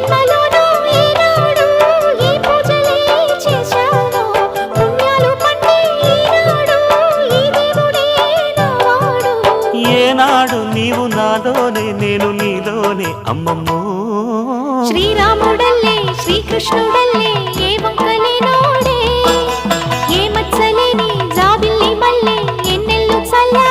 జన్మలోనూ ఈనాడు ఈ పూజలే చేశాను పుణ్యాలు పండే ఈనాడు ఈ దేవుడే నావాడు ఏనాడు నీవు నాలోనే నేను నీలోనే అమ్మమ్మో శ్రీరాముడల్లే శ్రీకృష్ణుడల్లే ఏ వంకలేనోడే ఏ మచ్చలేని జాబిల్లి మల్లె ఎన్నెల్లు చల్లా